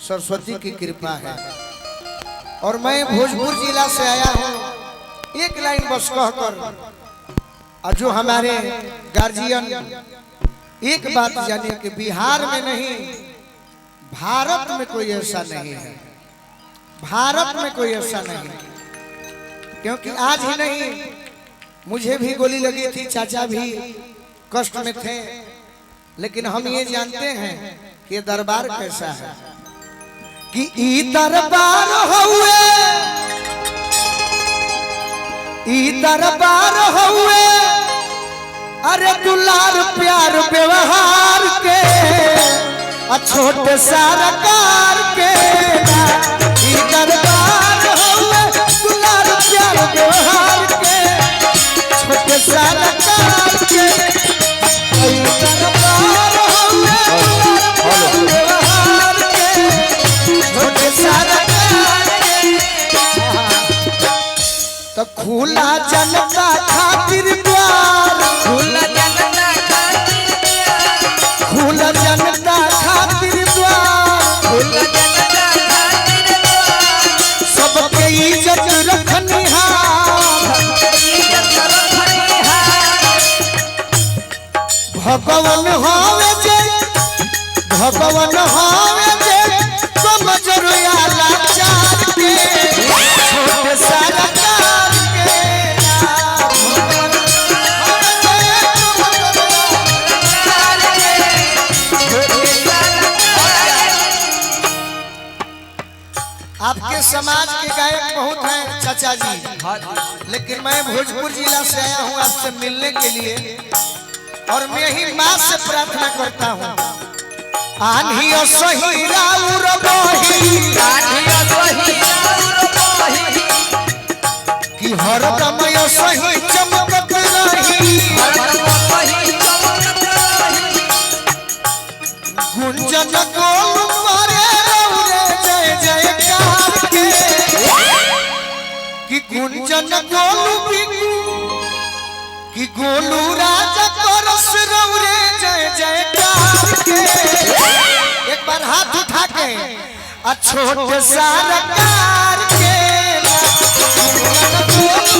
सरस्वती की कृपा है। और मैं भोजपुर जिला से आया हूँ, एक लाइन बस कहकर, और जो हमारे गार्जियन एक बात जाने कि बिहार में नहीं भारत में कोई ऐसा नहीं है, भारत में कोई ऐसा नहीं। क्योंकि आज ही नहीं, मुझे भी गोली लगी थी, चाचा भी कष्ट में थे, लेकिन हम ये जानते हैं कि ये दरबार कैसा है कि ई दरबार हुए, ई दरबार हुए, अरे दुलार प्यार व्यवहार के छोटे सरकार के, ई दरबार हुए दुलार प्यार व्यवहार के छोटे सरकार के, ई दरबार हुए व्यवहार के छोटे सरकार के। तो खुला जनता खातिर द्वार, खुला जनता खातिर द्वार, खुला जनता खातिर द्वार, खुला जनता खातिर द्वार, सबके इज्जत रखनिहार, भगवान होवे जे, भगवान होवे जे समझरुया लाचार के छोटे सरकार के आपके समाज के गायक बहुत हैं चाचा जी, लेकिन मैं भोजपुर जिला से आया हूँ आपसे मिलने के लिए, और मैं ही माँ से प्रार्थना करता हूँ, आन्ही सही राउर बही, आन्ही सही राउर बही, कि हरदम सही चमकत रही, हरदम सही चमकत रही, गुंजन गोल मारे रौरे जय जयकार के, कि गुंजन गोल बिकू, कि गोलू राजा करस रौरे जय जयकार के। एक बार हाथ उठा के छोटे सरकार के, गोलू